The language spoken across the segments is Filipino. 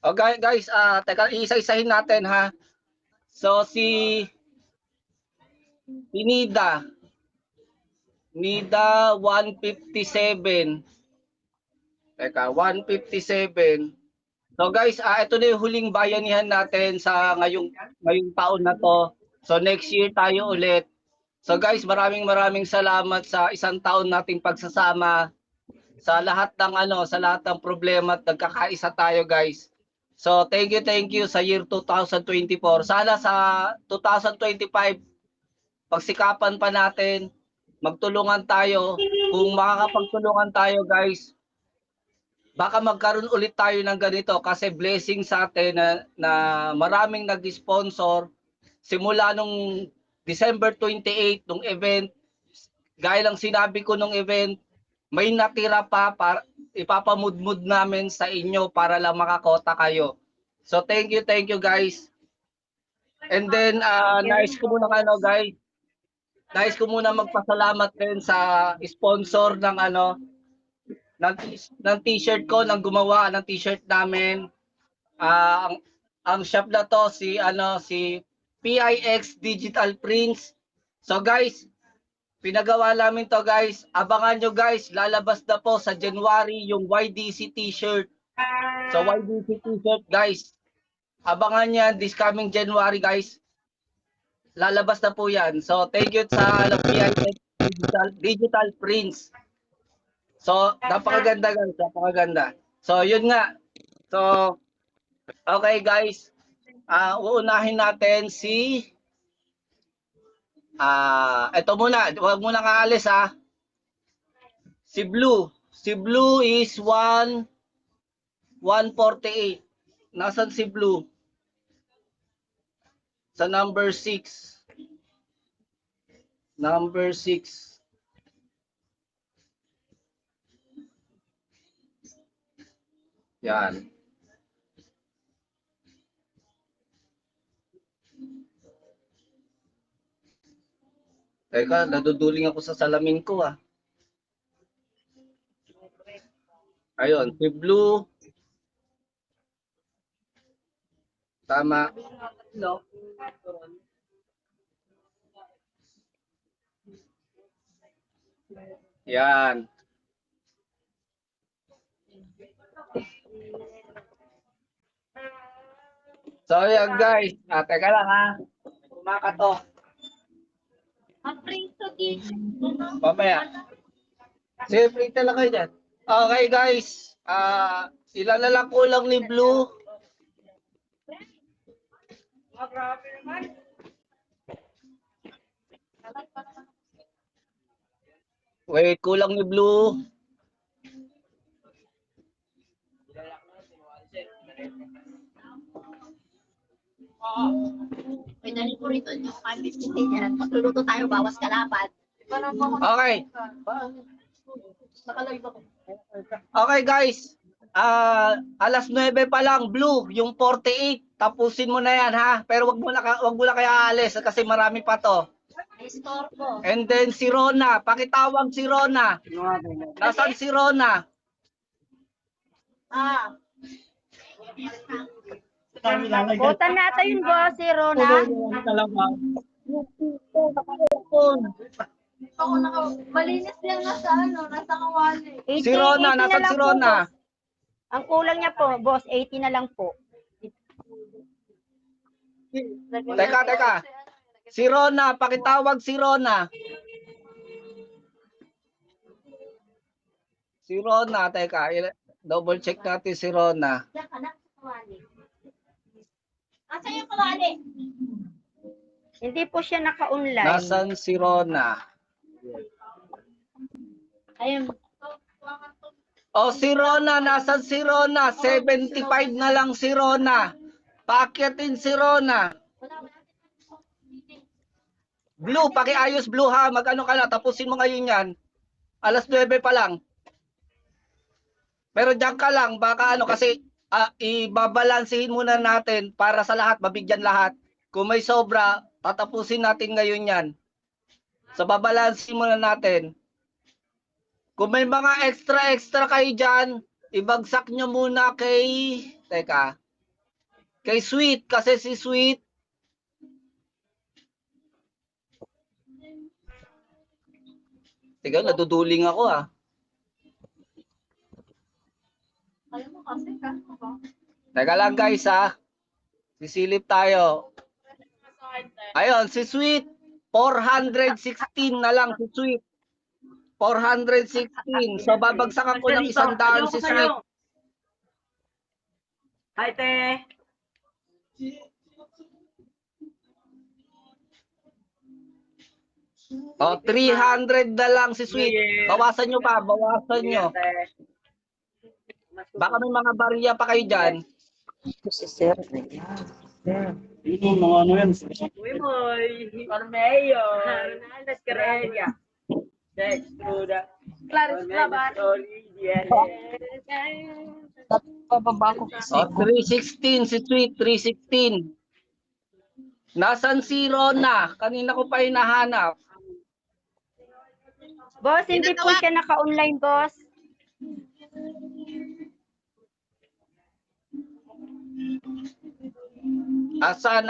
Okay, guys, teka, isa-isahin natin ha. So si Nida 157. Teka, 157. So guys, ito na yung huling bayanihan natin sa ngayong taon na to. So next year tayo ulit. So guys, maraming salamat sa isang taon nating pagsasama, sa lahat ng sa lahat ng problema at nagkakaisa tayo, guys. So thank you sa year 2024. Sana sa 2025 pagsikapan pa natin, magtulungan tayo. Kung makakapagtulungan tayo, guys, baka magkaroon ulit tayo ng ganito kasi blessing sa atin na maraming nag-sponsor simula nung December 28 nung event. Gaya lang sinabi ko nung event, may natira pa para ipapamudmud namin sa inyo para lang makakota kayo. So thank you guys. And then nice ko muna guys. Nice ko muna magpasalamat din sa sponsor ng ng t-shirt ko, nang gumawa ng t-shirt namin. Ang shop na to si PIX Digital Prints. So guys, pinagawa namin to guys. Abangan nyo guys, lalabas na po sa January yung YDC t-shirt. So YDC t-shirt guys, abangan yan this coming January guys. Lalabas na po yan. So thank you sa PIX Digital Prints. So napakaganda guys, napakaganda. So yun nga. So okay guys, uunahin natin si ito muna, huwag muna kaalis ha. Si Blue. Si Blue is 148. Nasaan si Blue? Sa number 6. Number 6. Yan. Teka, naduduling ako sa salamin ko Ayun, si Blue. Tama. No. Yan. So yan guys, teka lang ha. Kumakato. Mamaya. Sige, print lang kayo dyan. Okay guys, ilan na lang kulang ni Blue. Grabe naman. Wait, kulang ni Blue. Pwede rin po rito yung 550 niya. Magluluto tayo, bawas kalapat. Okay. Okay guys. Alas 9 pa lang, Blue, yung 48. Tapusin mo na yan ha. Pero wag mo na kaya aalis kasi marami pa to. And then si Rona, pakitawag si Rona. Nasaan si Rona? Butan nata yun, boss, si Rona. Malinis lang nasa nasa kawali. Si Rona, nasaan si Rona? Ang kulang niya po, boss, 80 na lang po. Teka. Si Rona, pakitawag si Rona. Si Rona, teka. Double check natin si Rona. Asa yung kawali? Hindi po siya naka-online. Nasaan si Rona? Ayun. Oh, si Rona, nasaan si Rona? 75 na lang si Rona. Paakyatin si Rona. Blue, pakiayos Blue ha. Mag-ano ka na, tapusin mo ngayon yan. Alas 9 pa lang. Pero diyan ka lang, baka kasi ibabalansehin muna natin para sa lahat, mabigyan lahat. Kung may sobra, tatapusin natin ngayon yan. So babalansehin muna natin. Kung may mga extra kayo dyan, ibagsak nyo muna kay... Teka. Kay Sweet, kasi si Sweet. Tiga, naduduling ako ah. Alam mo kasi, kano ba? Teka lang guys ha. Sisilip tayo. Ayun, si Sweet. 416 na lang si Sweet. 416. So babagsakan ko ng 100 si Sweet. Hi, te. Oh, 300 na lang si Sweet. Bawasan nyo pa, bawasan nyo. Baka may mga barya pa kayo dyan. Si Sir. Ito, mga ano yan. Uy, boy. Parmeyo. Ronaldo Carreria. Dextruda. Clarice Clavar. Pababa ko kasi. Oh, 316 si Sweet, 316. Nasaan si Rona? Kanina ko pa hinahanap. Boss, hindi po siya naka-online, boss. Asan?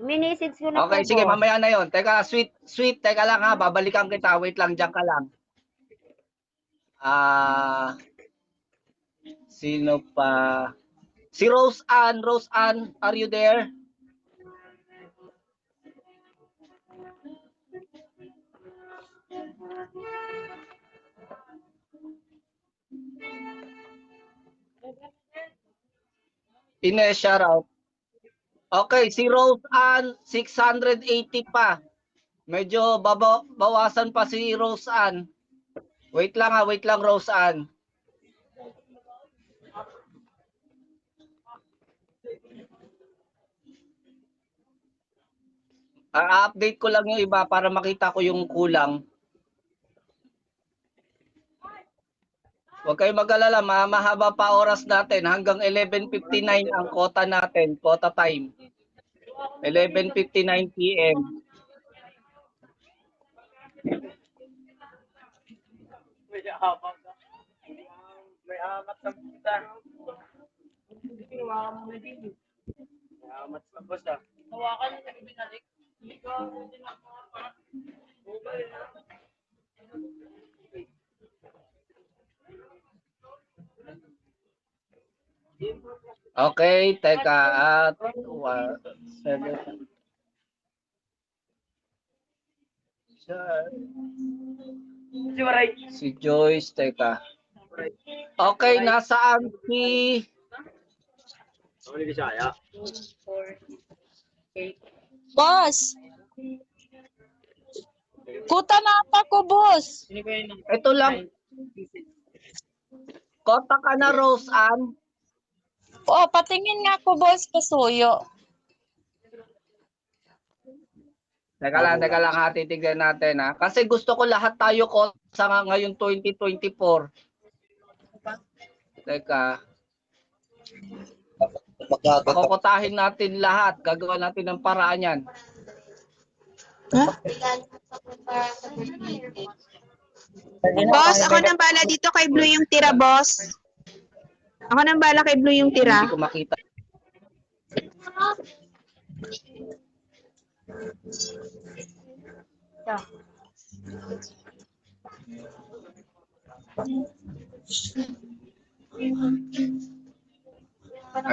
Minisage ko na Okay, po, sige, boss. mamaya na yon. Teka, Sweet, teka lang ha. Babalikan kita. Wait lang, dyan ka lang. Sino pa? Si Rose Ann, are you there? Ines, shout out. Okay, si Rose Ann, 680 pa. Medyo bawasan pa si Rose Ann. Wait lang Rose Ann. Update ko lang yung iba para makita ko yung kulang. Huwag kayong mag-alala, mahaba pa oras natin. Hanggang 11:59 ang quota natin, quota time. 11:59 PM. May apat na. May apat na puta. May amat na boss ah. Hawakan niyo na binalik. Okay, teka. Si Maray. Si Joyce, teka. Okay, nasaan si... Ano ni Bisaya? Boss! Kuta na ako, boss! Ito lang. Kota ka na, Rose Ann. Oh, patingin nga ako, boss, kasuyo. Teka lang ha, titignan natin ha. Kasi gusto ko lahat tayo ko sa ngayon 2024. Teka. Kokotahin natin lahat. Gagawa natin ng paraan yan. Boss, ako nang bala dito kay Blue yung tira, boss. Ako nang bala kay Blue yung tira. Hindi ko makita.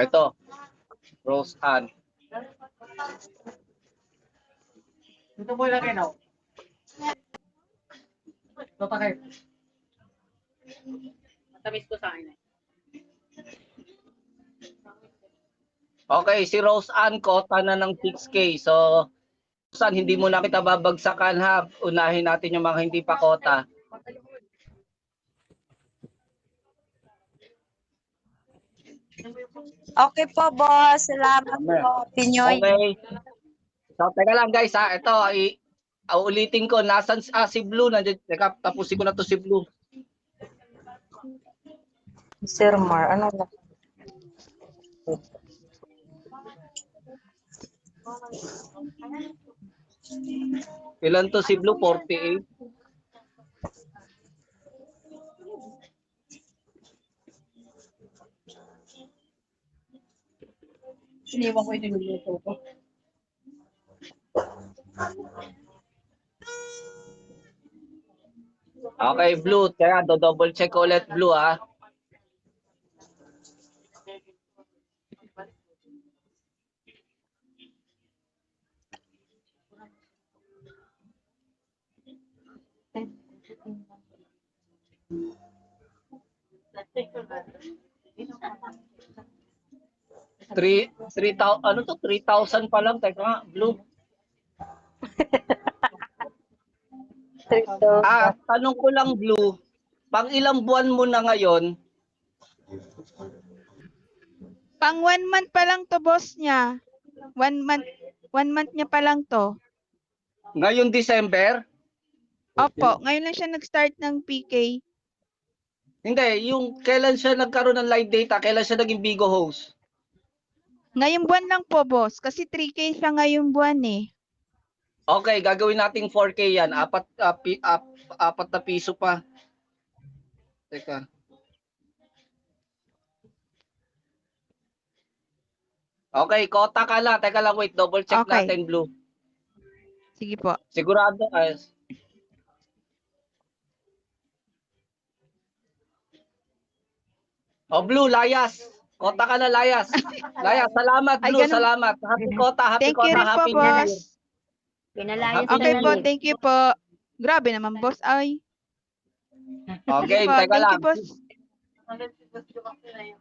Ito. Rose Ann. Ito mo lang kayo. Ito pa kayo. Matamis ko sa akin eh. Okay, si Rose Ann, kota na ng 6K. So, Rose Ann, hindi mo na kita babagsakan ha. Unahin natin yung mga hindi pa kota. Okay po, boss. Salamat po, Pinyoy. Okay. So, teka lang guys ha. Ito, ulitin ko. Nasaan si Blue? Nandiyan. Teka, tapusin ko na to si Blue. Sir Mar, ano na? Ilan to si Blue? 48. iniwan ko yung niluluto ko. Okay, blue. Kaya double check ko ulit blue ah. Ano to? 3,000 pa lang. Teka nga, blue. Tanong ko lang blue. Pang ilang buwan mo na ngayon? Pang 1 month pa lang to, boss niya. 1 month niya pa lang to. Ngayon December? Opo, ngayon lang siya nag-start ng PK. Hindi, yung kailan siya nagkaroon ng live data, kailan siya naging Bigo host? Ngayong buwan lang po, boss. Kasi 3K siya ngayong buwan eh. Okay, gagawin nating 4K yan. Apat na piso pa. Teka. Okay, kota ka lang. Teka lang, wait. Double check Okay. natin, blue. Sige po. Sigurado. Blue, layas. Kota ka na, layas. Layas, salamat, Ay, blue. ganun. Salamat. Happy kota, happy Thank you kota, rin po, happy New Year. boss. Pinalayas Okay na po, lang. thank you po. Grabe naman, boss. Ay. Okay, Po, teka thank lang. you, boss.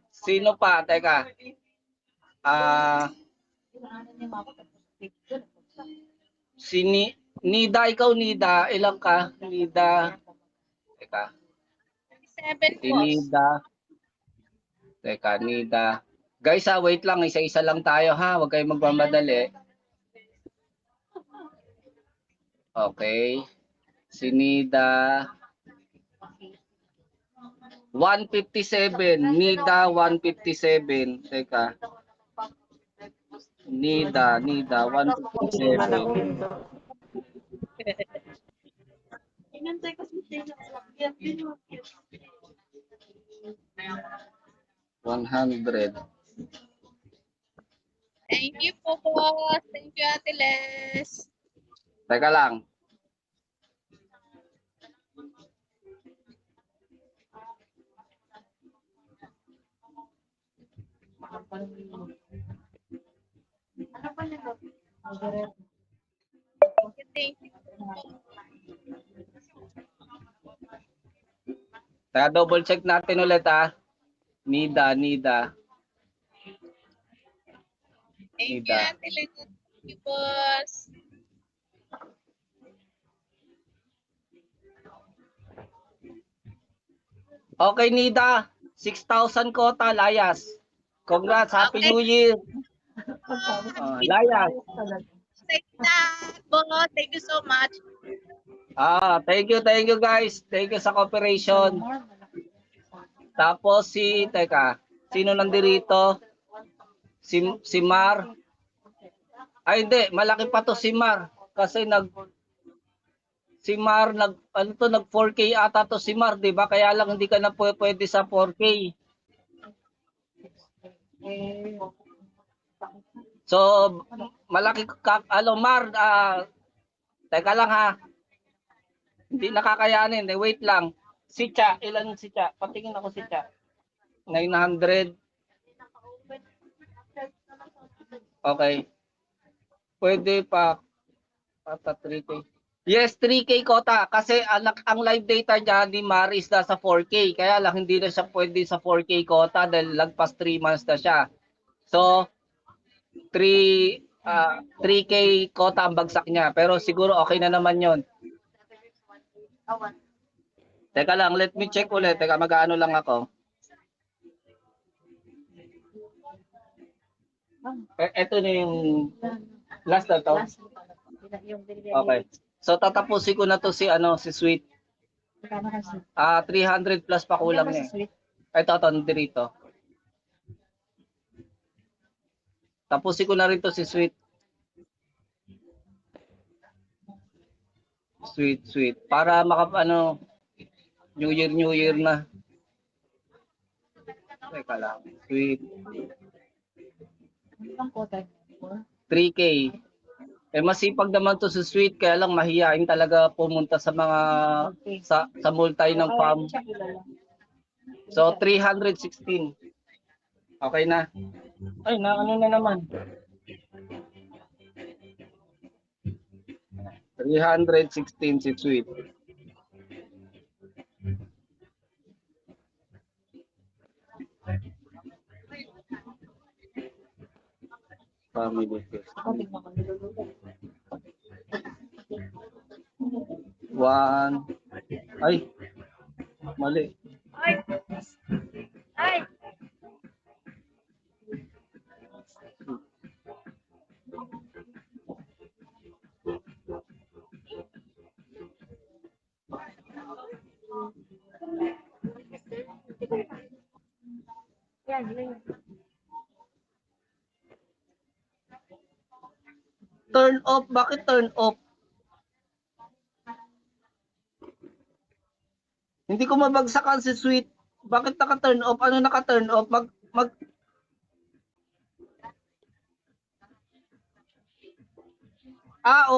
Sino pa? Teka. Nida, ikaw Nida. Ilang ka? Nida. Teka. 7 Si boss. Nida. Teka, Nida. Guys, wait lang. Isa-isa lang tayo ha. Huwag kayong magmamadali. Okay. Si Nida. 157. Nida 157. Teka. Nida 157. $100. Thank you po, boss. Thank you, Ate Les. Teka lang. Thank you. Teka, double check natin ulit ha. Nida. Thank you, Nida. Ate Les. Thank you, boss. Okay, Nida. 6,000 kota, layas. Congrats, Happy Okay. New Year. Layas. Thank you, boss. Thank you so much. Thank you guys. Thank you sa cooperation. Tapos teka, sino nandirito? Si Mar. Ay hindi, malaki pa to si Mar. Kasi nag 4K ata to si Mar, di ba? Kaya lang hindi ka na pwede sa 4K. So, malaki Mar, teka lang ha. Hindi nakakayanin, wait lang. Si Cha, ilan si Cha? Patingin ako si Cha. 900. Okay. Pwede pa. Pata 3K. Yes, 3K kota. Kasi ang live data niya ni Maris nasa 4K. Kaya lang hindi na siya pwede sa 4K kota dahil lagpas 3 months na siya. So, 3K kota ang bagsak niya. Pero siguro okay na naman yon. Teka lang, let me check ulit. Teka, mag-ano lang ako. Ito na yung last na to. Okay. So tatapusin ko na to si Sweet. 300 plus pa kulang niya. Ito dito. Tapusin ko na rin to si Sweet. Sweet. Para New Year na. Teka lang. Sweet. Ang kota. 3K. Eh masipag naman to sa Sweet, kaya lang mahihain talaga pumunta sa mga sa multi ng farm. So 316. Okay na. Ay, na ano na naman. 316 si Sweet. Family first. One. Ay, mali. Ay! Yan, yan. Turn off. Bakit turn off? Hindi ko mabagsakan si Sweet. Bakit naka-turn off? Ano naka-turn off?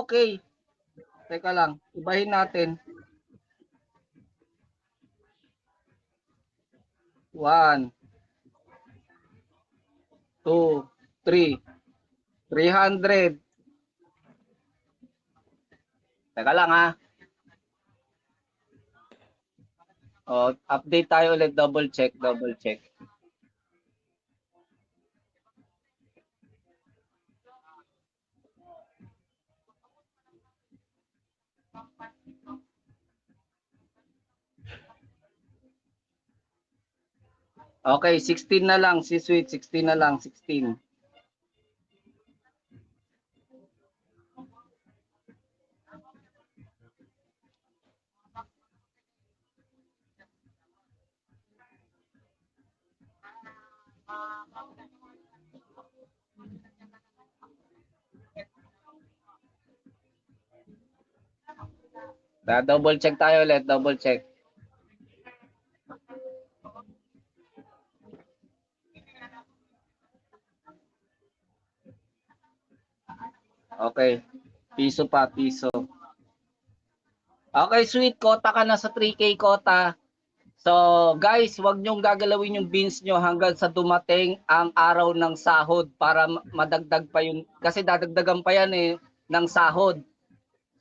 Okay. Teka lang. Ibahin natin. 1, 2, 3. 300. Teka lang ha. Update tayo ulit. Double check. Okay, 16 na lang. Si Sweet, 16 na lang. 16. Double check tayo ulit. Double check. Okay. Piso pa, piso. Okay, Sweet. Kota ka na sa 3K kota. So, guys, wag niyong gagalawin yung beans nyo hanggang sa dumating ang araw ng sahod para madagdag pa yun. Kasi dadagdagan pa yan ng sahod.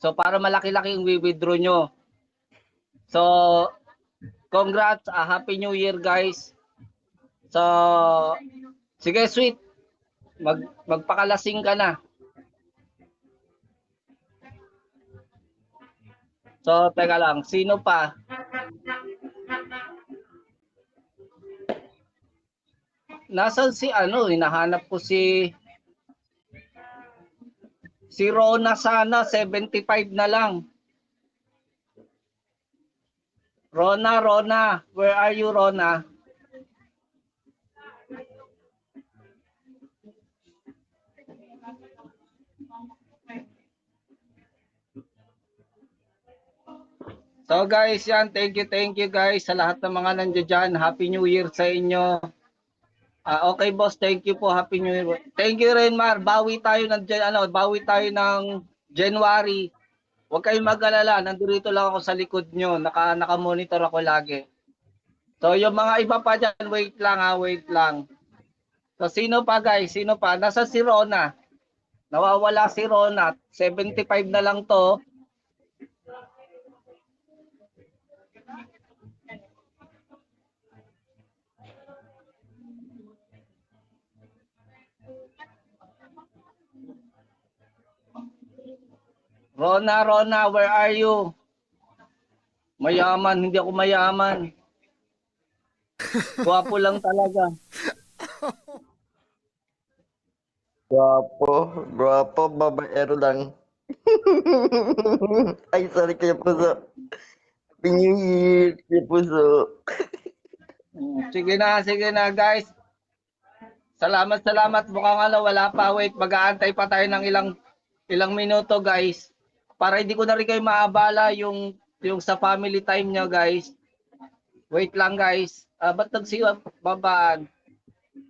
So, para malaki-laki yung withdraw nyo. So, congrats. Happy New Year, guys. So, sige, Sweet. Magpakalasing ka na. So, teka lang. Sino pa? Nasaan si hinahanap ko si Rona sana, 75 na lang. Rona, where are you, Rona? So guys, yan, thank you guys sa lahat ng mga nandiyan dyan. Happy New Year sa inyo. Okay boss, thank you po. Happy New Year. Thank you rin, Mar. Bawi tayo ng January. Huwag kayong mag-alala, nandito lang ako sa likod nyo. Naka-monitor ako lagi. So yung mga iba pa dyan, wait lang. So sino pa guys? Sino pa? Nasa si Rona. Nawawala si Rona. 75 na lang to. Rona, where are you? Mayaman, hindi ako mayaman. Gwapo lang talaga. Guwapo, babaero lang. Ay, sorry kayo puso. Happy New Year, kayo puso. Sige na guys. Salamat. Mukhang wala pa. Wait, mag-aantay pa tayo ng ilang minuto guys. Para hindi ko na rin kayo maabala yung sa family time nyo guys. Wait lang guys. Ba't nagsiwa babaan?